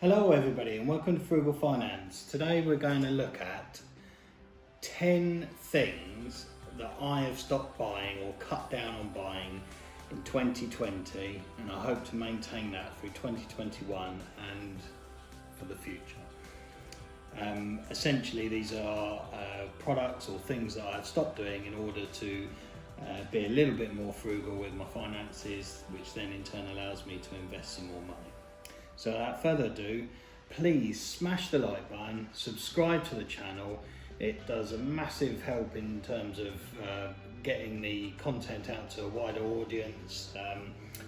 Hello everybody and welcome to Frugal Finance. Today we're going to look at 10 things that I have stopped buying or cut down on buying in 2020, and I hope to maintain that through 2021 and for the future. Essentially these are products or things that I've stopped doing in order to be a little bit more frugal with my finances, which then in turn allows me to invest some more money. So without further ado, please smash the like button, subscribe to the channel. It does a massive help in terms of getting the content out to a wider audience.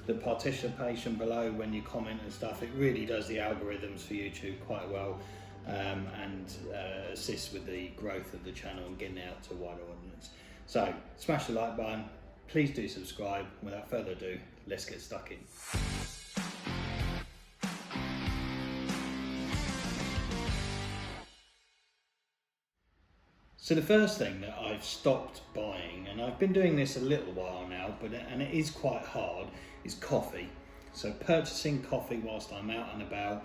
The participation below when you comment and stuff, it really does the algorithms for YouTube quite well, and assists with the growth of the channel and getting it out to a wider audience. So smash the like button, please do subscribe. Without further ado, let's get stuck in. So the first thing that I've stopped buying, and I've been doing this a little while now, and it is quite hard, is coffee. So purchasing coffee whilst I'm out and about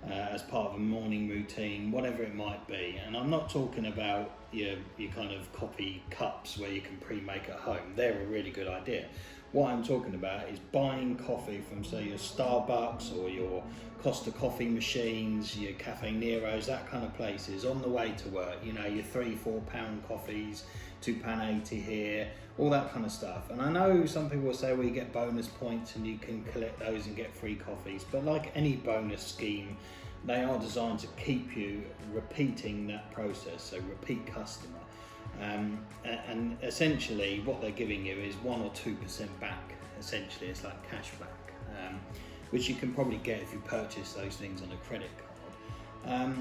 as part of a morning routine, whatever it might be. And I'm not talking about your kind of coffee cups where you can pre-make at home. They're a really good idea. What I'm talking about is buying coffee from, say, your Starbucks or your Costa coffee machines, your Cafe Nero's, that kind of places on the way to work. You know, your £3-4 coffees, £2.80 here, all that kind of stuff. And I know some people will say, well, you get bonus points and you can collect those and get free coffees. But like any bonus scheme, they are designed to keep you repeating that process, so repeat customer. And essentially what they're giving you is 1 or 2% back. Essentially it's like cash back, which you can probably get if you purchase those things on a credit card.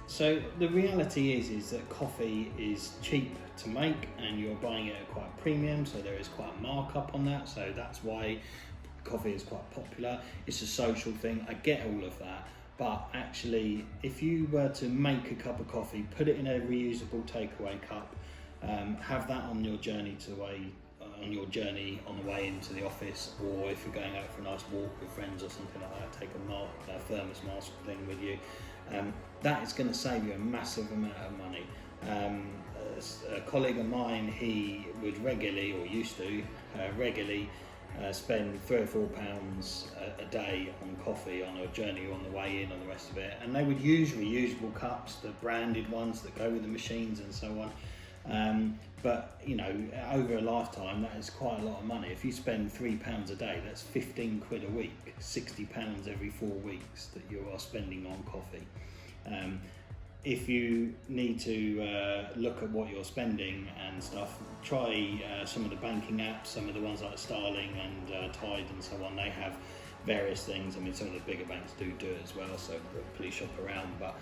So the reality is that coffee is cheap to make and you're buying it at quite a premium, so there is quite a markup on that, so that's why coffee is quite popular. It's a social thing, I get all of that. But actually, if you were to make a cup of coffee, put it in a reusable takeaway cup, have that on your journey on the way into the office, or if you're going out for a nice walk with friends or something like that, take a thermos mask thing with you. That is going to save you a massive amount of money. A colleague of mine, he would regularly, or used to regularly, spend £3 or £4 a day on coffee on a journey on the way in, on the rest of it, and they would use reusable cups, the branded ones that go with the machines and so on. But you know, over a lifetime, that is quite a lot of money. If you spend £3 a day, that's 15 quid a week, £60 every 4 weeks that you are spending on coffee. If you need to look at what you're spending and stuff, try some of the banking apps, some of the ones like Starling and Tide and so on. They have various things. I mean, some of the bigger banks do it as well, so please shop around. But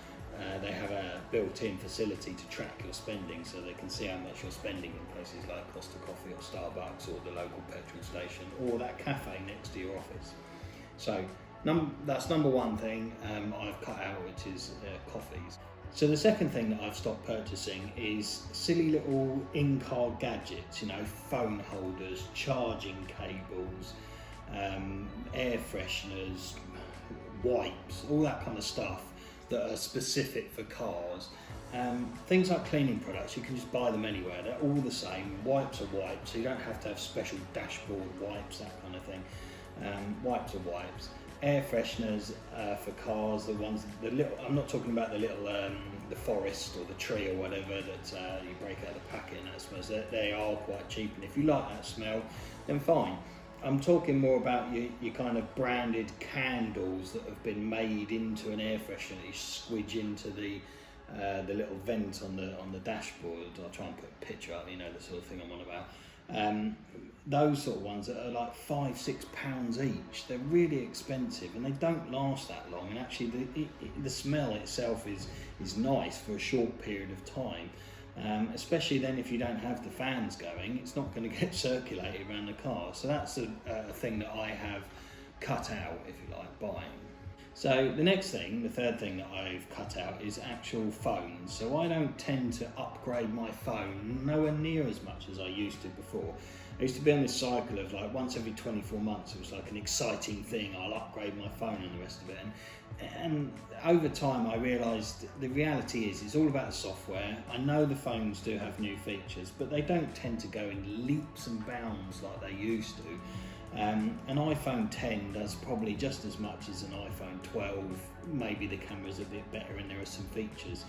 they have a built-in facility to track your spending, so they can see how much you're spending in places like Costa Coffee or Starbucks or the local petrol station or that cafe next to your office. So that's number one thing I've cut out, which is coffees. So the second thing that I've stopped purchasing is silly little in-car gadgets, you know, phone holders, charging cables, air fresheners, wipes, all that kind of stuff that are specific for cars. Things like cleaning products, you can just buy them anywhere. They're all the same. Wipes are wipes, so you don't have to have special dashboard wipes, that kind of thing. Wipes are wipes. Air fresheners for cars, the little, I'm not talking about the little, the forest or the tree or whatever that you break out of the packet and that smells. They are quite cheap, and if you like that smell, then fine. I'm talking more about your kind of branded candles that have been made into an air freshener that you squidge into the little vent on the dashboard. I'll try and put a picture up, you know, the sort of thing I'm on about. Those sort of ones that are like £5-6 each. They're really expensive and they don't last that long, and actually the smell itself is nice for a short period of time, especially then if you don't have the fans going, it's not going to get circulated around the car. So that's a thing that I have cut out, if you like, buying. So the next thing, the third thing that I've cut out is actual phones. So I don't tend to upgrade my phone nowhere near as much as I used to before. I used to be on this cycle of like once every 24 months, it was like an exciting thing. I'll upgrade my phone and the rest of it. And over time, I realised the reality is it's all about the software. I know the phones do have new features, but they don't tend to go in leaps and bounds like they used to. An iPhone 10 does probably just as much as an iPhone 12. Maybe the camera's a bit better and there are some features.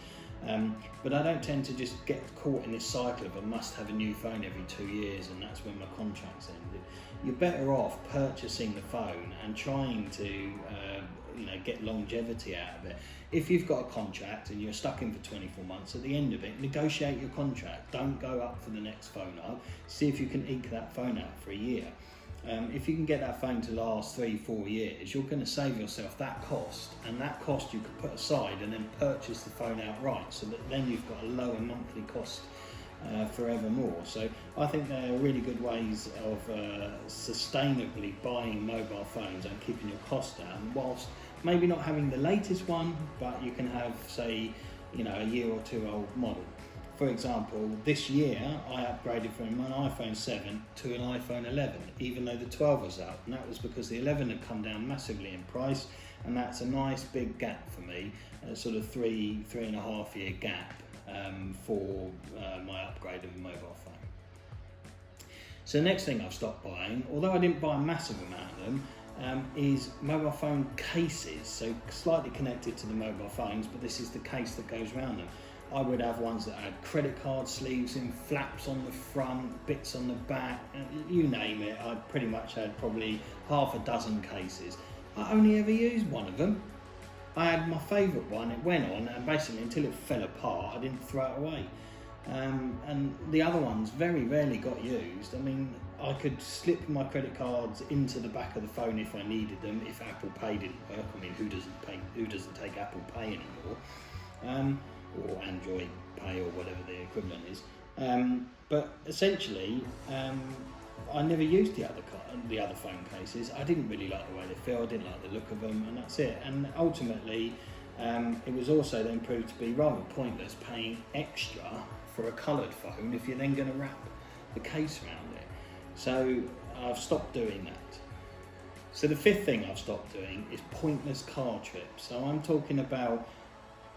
But I don't tend to just get caught in this cycle of I must have a new phone every 2 years and that's when my contract's ended. You're better off purchasing the phone and trying to get longevity out of it. If you've got a contract and you're stuck in for 24 months, at the end of it, negotiate your contract. Don't go up for the next phone up. See if you can eke that phone out for a year. If you can get that phone to last 3-4 years, you're going to save yourself that cost, and that cost you could put aside and then purchase the phone outright, so that then you've got a lower monthly cost forevermore. So I think there are really good ways of sustainably buying mobile phones and keeping your costs down, whilst maybe not having the latest one, but you can have, say, a year or two old model. For example, this year I upgraded from an iPhone 7 to an iPhone 11, even though the 12 was out, and that was because the 11 had come down massively in price, and that's a nice big gap for me, a sort of 3.5 year gap for my upgrade of a mobile phone. So the next thing I've stopped buying, although I didn't buy a massive amount of them, is mobile phone cases, so slightly connected to the mobile phones, but this is the case that goes around them. I would have ones that had credit card sleeves in, flaps on the front, bits on the back, you name it. I pretty much had probably half a dozen cases. I only ever used one of them. I had my favourite one, it went on, and basically until it fell apart, I didn't throw it away. And the other ones very rarely got used. I mean, I could slip my credit cards into the back of the phone if I needed them, if Apple Pay didn't work. I mean, who doesn't take Apple Pay anymore? Or Android Pay or whatever the equivalent is. But essentially, I never used the other phone cases. I didn't really like the way they feel, I didn't like the look of them, and that's it. And ultimately, it was also then proved to be rather pointless paying extra for a coloured phone if you're then going to wrap the case around it. So I've stopped doing that. So the fifth thing I've stopped doing is pointless car trips. So I'm talking about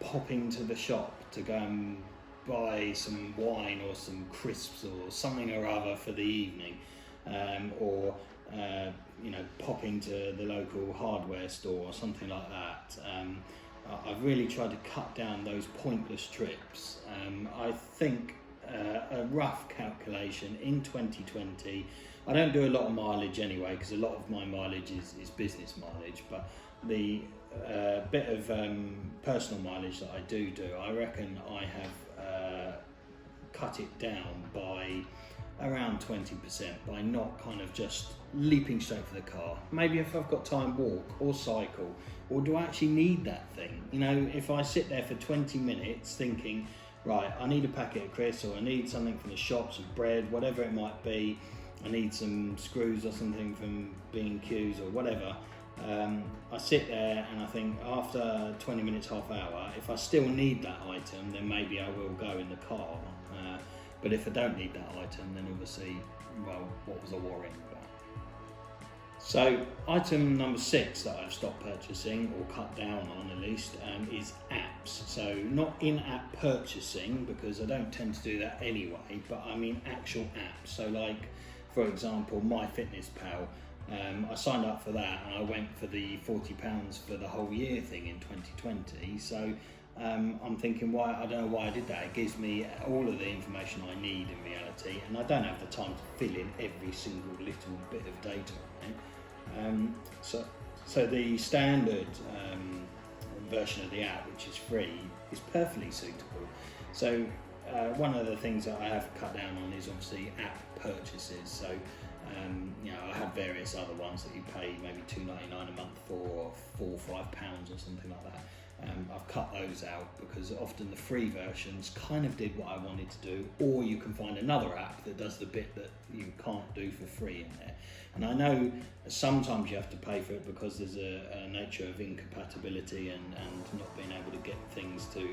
popping to the shop to go and buy some wine or some crisps or something or other for the evening, or popping to the local hardware store or something like that. I've really tried to cut down those pointless trips. I think a rough calculation in 2020, I don't do a lot of mileage anyway, because a lot of my mileage is business mileage, but the bit of personal mileage that I do, I reckon I have cut it down by around 20% by not kind of just leaping straight for the car. Maybe if I've got time, walk or cycle, or do I actually need that thing? If I sit there for 20 minutes thinking, right, I need a packet of crisps, or I need something from the shops, of bread, whatever it might be, I need some screws or something from B&Q's or whatever, I sit there and I think after 20 minutes, half hour, if I still need that item, then maybe I will go in the car. But if I don't need that item, then obviously, well, what was I worrying about? So item number 6 that I've stopped purchasing, or cut down on at least, is apps. So not in-app purchasing, because I don't tend to do that anyway, but I mean actual apps. So like, for example, MyFitnessPal. I signed up for that and I went for the £40 for the whole year thing in 2020. So I'm thinking, I don't know why I did that. It gives me all of the information I need in reality, and I don't have the time to fill in every single little bit of data on it. So the standard version of the app, which is free, is perfectly suitable. So one of the things that I have cut down on is obviously app purchases. So I have various other ones that you pay maybe $2.99 a month for, £4 or £5 or something like that. I've cut those out because often the free versions kind of did what I wanted to do, or you can find another app that does the bit that you can't do for free in there. And I know sometimes you have to pay for it because there's a nature of incompatibility and not being able to get things to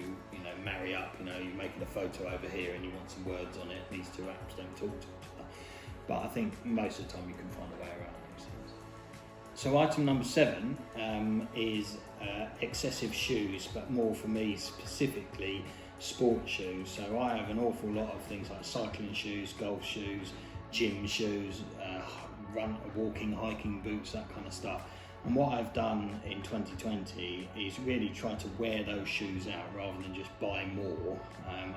marry up. You're making a photo over here and you want some words on it. These two apps don't talk to each other. but I think most of the time you can find a way around those things. So item number 7 is excessive shoes, but more for me specifically sport shoes. So I have an awful lot of things like cycling shoes, golf shoes, gym shoes, walking, hiking boots, that kind of stuff. And what I've done in 2020 is really try to wear those shoes out rather than just buy more.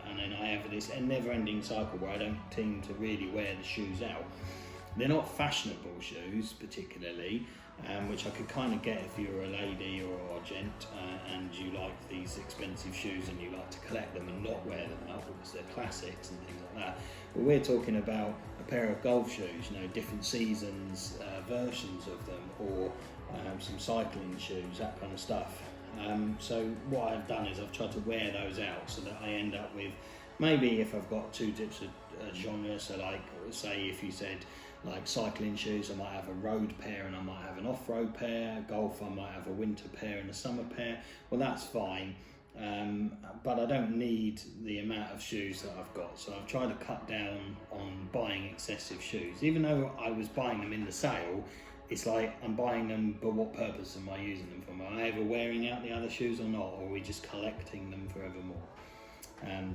And then I have this never-ending cycle where I don't seem to really wear the shoes out. They're not fashionable shoes particularly, which I could kind of get if you're a lady or a gent and you like these expensive shoes and you like to collect them and not wear them out because they're classics and things like that. But we're talking about a pair of golf shoes, different seasons, versions of them, or some cycling shoes, that kind of stuff. So what I've done is I've tried to wear those out so that I end up with, maybe if I've got two dips of genre, so like say if you said like cycling shoes, I might have a road pair and I might have an off-road pair. Golf, I might have a winter pair and a summer pair. Well, that's fine, but I don't need the amount of shoes that I've got, so I've tried to cut down on buying excessive shoes. Even though I was buying them in the sale, it's like I'm buying them, but what purpose am I using them for? Am I ever wearing out the other shoes or not, or are we just collecting them forevermore?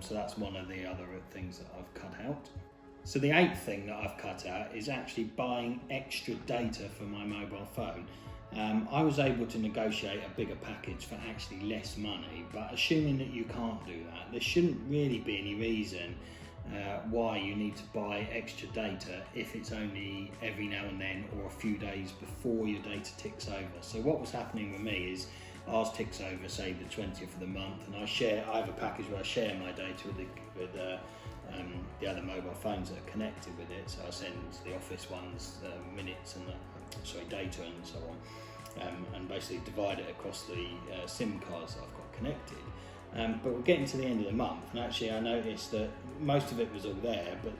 So that's one of the other things that I've cut out. So the 8th thing that I've cut out is actually buying extra data for my mobile phone. I was able to negotiate a bigger package for actually less money, but assuming that you can't do that, there shouldn't really be any reason why you need to buy extra data if it's only every now and then or a few days before your data ticks over. So what was happening with me is ours ticks over, say the 20th of the month, and I have a package where I share my data with the other mobile phones that are connected with it. So I send the office ones minutes and data and so on, and basically divide it across the SIM cards that I've got connected. But we're getting to the end of the month, and actually I noticed that most of it was all there, but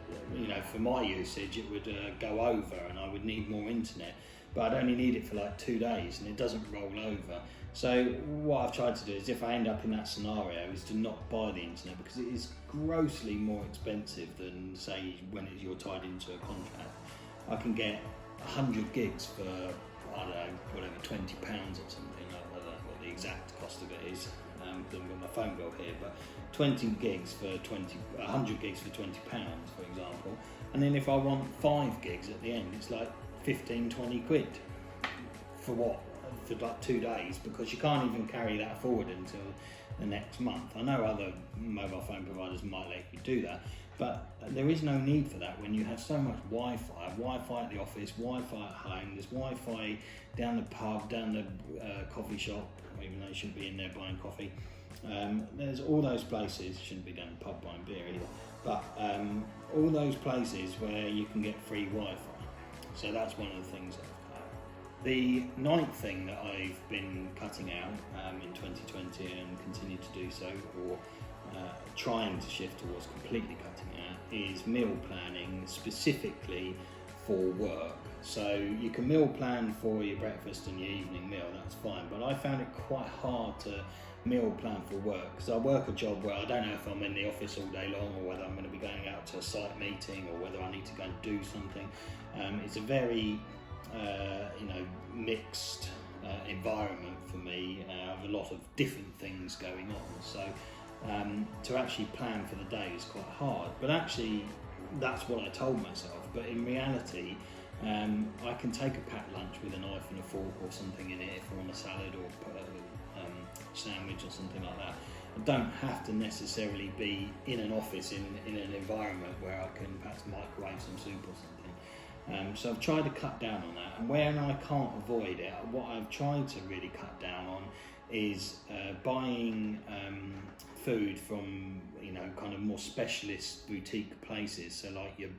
for my usage it would go over and I would need more internet, but I'd only need it for like 2 days and it doesn't roll over. So what I've tried to do is, if I end up in that scenario, is to not buy the internet, because it is grossly more expensive than, say, when you're tied into a contract. I can get 100 gigs for, I don't know, whatever, £20 or something. I don't know what the exact cost of it is. Than with my phone bill here, but 100 gigs for £20, for example. And then if I want 5 gigs at the end, it's like 15-20 quid. For what? For like 2 days, because you can't even carry that forward until the next month. I know other mobile phone providers might let you do that, but there is no need for that when you have so much Wi-Fi at the office, Wi-Fi at home, there's Wi-Fi down the pub, down the coffee shop, even though you shouldn't be in there buying coffee. There's all those places, shouldn't be down the pub buying beer either, but all those places where you can get free Wi-Fi. So that's one of the things that I've cut. The 9th thing that I've been cutting out in 2020 and continue to do so, or trying to shift towards completely cutting out, is meal planning specifically for work. So you can meal plan for your breakfast and your evening meal, that's fine, but I found it quite hard to meal plan for work, because I work a job where I don't know if I'm in the office all day long or whether I'm going to be going out to a site meeting or whether I need to go and do something. It's a very mixed environment for me, with a lot of different things going on, so to actually plan for the day is quite hard. But actually that's what I told myself, but in reality I can take a packed lunch with a knife and a fork or something in it if I want a salad or put a sandwich or something like that. I don't have to necessarily be in an office in an environment where I can perhaps microwave some soup or something. So I've tried to cut down on that, and when I can't avoid it, what I've tried to really cut down on is buying food from kind of more specialist boutique places. So like your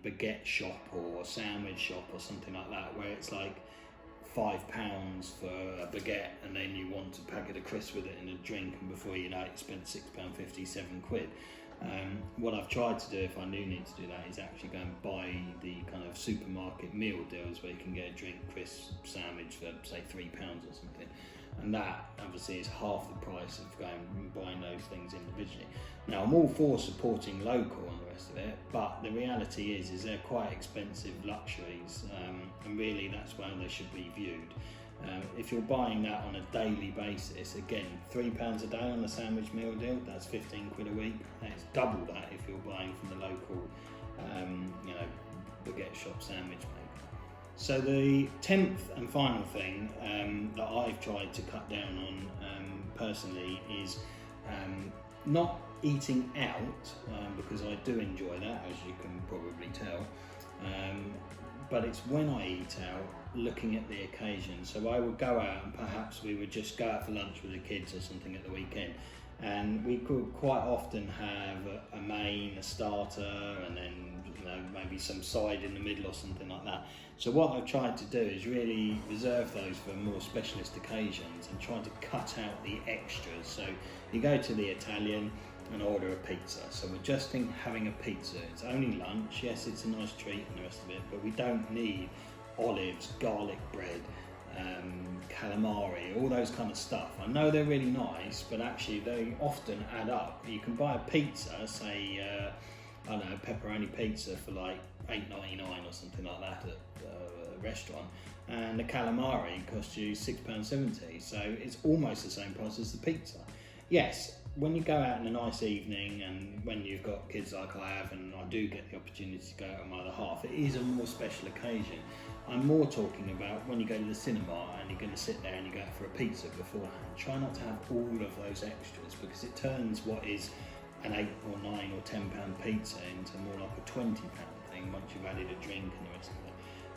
baguette shop or sandwich shop or something like that, where it's like £5 for a baguette, and then you want a packet of crisps with it and a drink, and before you know it, you spent £6.50, £7. What I've tried to do, if I do need to do that, is actually go and buy the kind of supermarket meal deals where you can get a drink, crisp, sandwich for say £3 or something. and that obviously is half the price of going and buying those things individually. Now, I'm all for supporting local and the rest of it, but the reality is they're quite expensive luxuries, and really that's where they should be viewed. If you're buying that on a daily basis, again, £3 a day on a sandwich meal deal, that's 15 quid a week. That's double that if you're buying from the local, baguette shop sandwich maker. So the 10th and final thing that I've tried to cut down on personally is not eating out, because I do enjoy that, as you can probably tell. But it's when I eat out, looking at the occasion. So I would go out and perhaps we would just go out for lunch with the kids or something at the weekend, and we could quite often have a main, a starter, and then maybe some side in the middle or something like that. So what I've tried to do is really reserve those for more specialist occasions and try to cut out the extras. So you go to the Italian and order a pizza. So we're just having a pizza. It's only lunch. Yes, it's a nice treat and the rest of it, but we don't need olives, garlic bread, calamari, all those kind of stuff. I know they're really nice, but actually they often add up. You can buy a pizza, say, I don't know, pepperoni pizza for like $8.99 or something like that at a restaurant, and the calamari costs you £6.70. So it's almost the same price as the pizza. Yes, when you go out in a nice evening and when you've got kids like I have, and I do get the opportunity to go out with my other half, it is a more special occasion. I'm more talking about when you go to the cinema and you're going to sit there and you go out for a pizza beforehand. Try not to have all of those extras, because it turns what is an £8 or £9 or £10 pizza into more like a £20 thing once you've added a drink and the rest of it.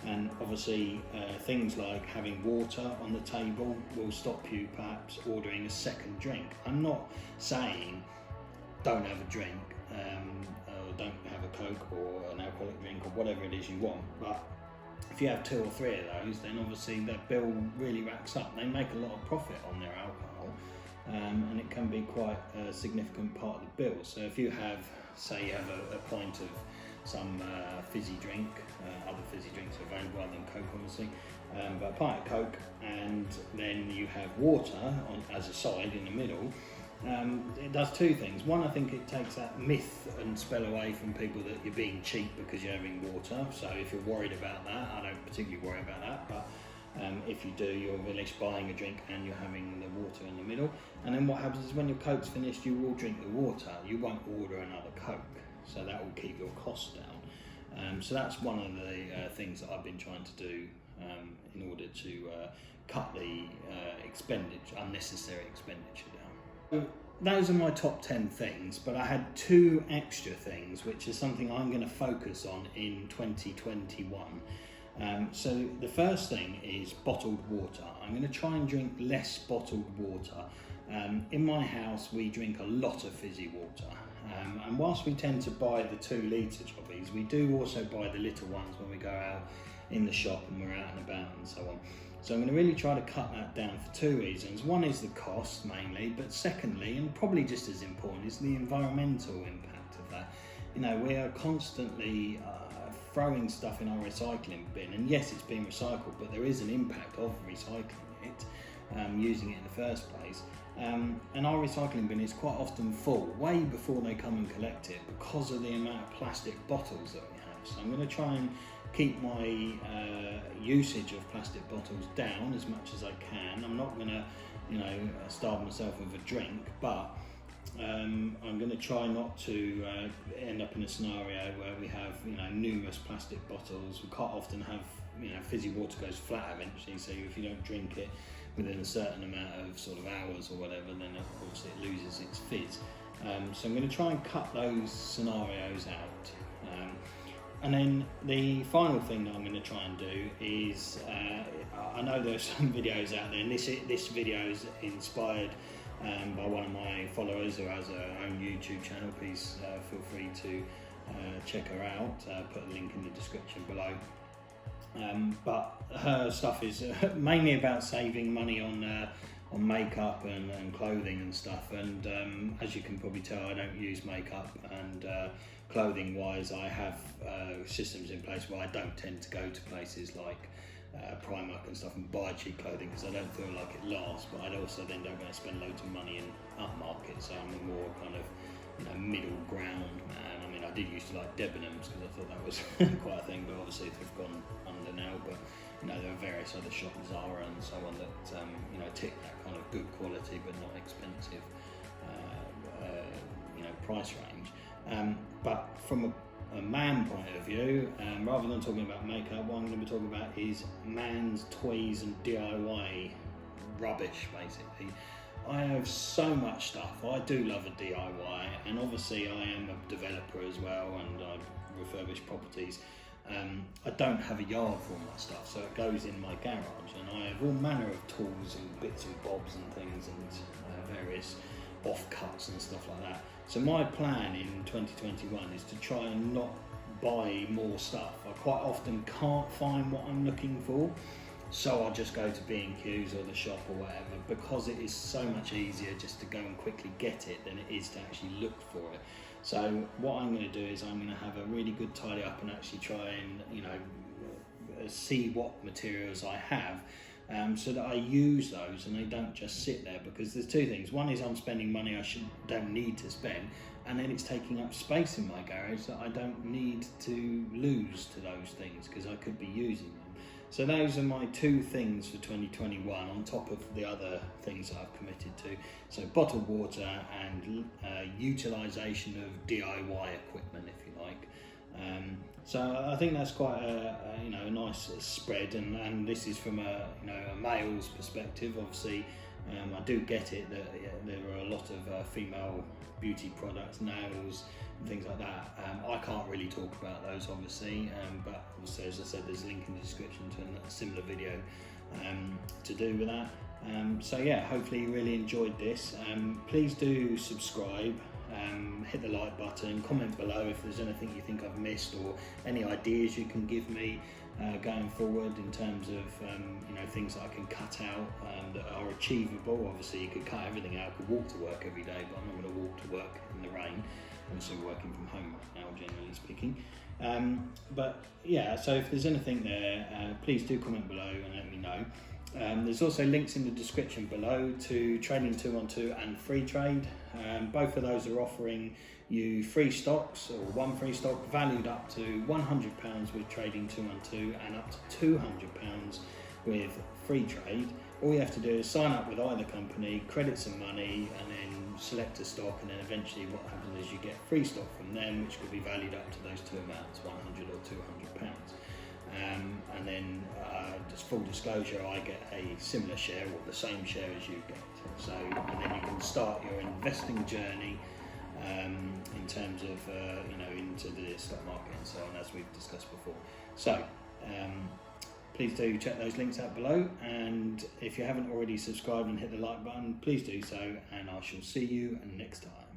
And obviously things like having water on the table will stop you perhaps ordering a second drink. I'm not saying don't have a drink, or don't have a Coke or an alcoholic drink or whatever it is you want, but if you have 2 or 3 of those, then obviously their bill really racks up. They make a lot of profit on their alcohol, and it can be quite a significant part of the bill. So if you have, say you have a pint of some fizzy drink, other fizzy drinks are available other than Coke obviously, but a pint of Coke, and then you have water as a side in the middle, it does 2 things. One, I think it takes that myth and spell away from people that you're being cheap because you're having water. So if you're worried about that, I don't particularly worry about that, but if you do, you're really buying a drink and you're having the water in the middle. And then what happens is when your Coke's finished, you will drink the water. You won't order another Coke, so that will keep your costs down. So that's one of the things that I've been trying to do in order to cut the unnecessary expenditure down. So those are my top 10 things, but I had 2 extra things, which is something I'm going to focus on in 2021. So the first thing is bottled water. I'm going to try and drink less bottled water. In my house, we drink a lot of fizzy water. And whilst we tend to buy the 2 litre jobbies, we do also buy the little ones when we go out in the shop and we're out and about and so on. So I'm going to really try to cut that down for 2 reasons. One is the cost mainly, but secondly, and probably just as important, is the environmental impact of that. We are constantly throwing stuff in our recycling bin, and yes, it's being recycled, but there is an impact of recycling it, using it in the first place. And our recycling bin is quite often full, way before they come and collect it, because of the amount of plastic bottles that we have. So I'm going to try and keep my usage of plastic bottles down as much as I can. I'm not going to, starve myself with a drink, but I'm going to try not to end up in a scenario where we have, numerous plastic bottles. We quite often have, fizzy water goes flat eventually, so if you don't drink it within a certain amount of sort of hours or whatever, then of course it loses its fizz. So I'm going to try and cut those scenarios out. And then the final thing that I'm going to try and do is, I know there's some videos out there, and this video is inspired by one of my followers who has her own YouTube channel. Please feel free to check her out, put a link in the description below. But her stuff is mainly about saving money on makeup and clothing and stuff, and as you can probably tell, I don't use makeup, and clothing wise I have systems in place where I don't tend to go to places like Primark and stuff and buy cheap clothing because I don't feel like it lasts, but I also then don't want to spend loads of money in upmarket, so I'm a more kind of middle ground man. I mean, I did used to like Debenhams because I thought that was quite a thing, but obviously they've gone under now. But there are various other shops, Zara and so on, that tick that kind of good quality but not expensive price range. But from a man point of view, rather than talking about makeup, what I'm going to be talking about is man's toys and DIY rubbish, basically. I have so much stuff. I do love a DIY, and obviously I am a developer as well, and I refurbish properties. I don't have a yard for all my stuff, so it goes in my garage, and I have all manner of tools and bits and bobs and things, and various offcuts and stuff like that. So my plan in 2021 is to try and not buy more stuff. I quite often can't find what I'm looking for, so I'll just go to B&Q's or the shop or whatever, because it is so much easier just to go and quickly get it than it is to actually look for it. So what I'm going to do is I'm going to have a really good tidy up and actually try and see what materials I have, so that I use those and they don't just sit there, because there's two things. One is I'm spending money I don't need to spend, and then it's taking up space in my garage that I don't need to lose to those things because I could be using them. So those are my two things for 2021 on top of the other things that I've committed to. So bottled water and utilisation of DIY equipment, if you like. So I think that's quite a nice spread, and this is from a male's perspective. Obviously, I do get it that there are a lot of female beauty products, nails and things like that. I can't really talk about those obviously, but also, as I said, there's a link in the description to a similar video to do with that. So yeah, hopefully you really enjoyed this. Please do subscribe. Hit the like button, comment below if there's anything you think I've missed or any ideas you can give me going forward in terms of things that I can cut out that are achievable. Obviously you could cut everything out, I could walk to work every day, but I'm not going to walk to work in the rain. I'm also working from home right now, generally speaking. But yeah, so if there's anything there, please do comment below and let me know. There's also links in the description below to Trading 212 and Freetrade. Both of those are offering you free stocks, or one free stock valued up to £100 with Trading 212 and up to £200 with Freetrade. All you have to do is sign up with either company, credit some money, and then select a stock, and then eventually what happens is you get free stock from them, which could be valued up to those two amounts, 100 or £200. And then just full disclosure, I get a similar share or the same share as you get. So, and then you can start your investing journey in terms of into the stock market and so on, as we've discussed before. So please do check those links out below, and if you haven't already subscribed and hit the like button, please do so, and I shall see you next time.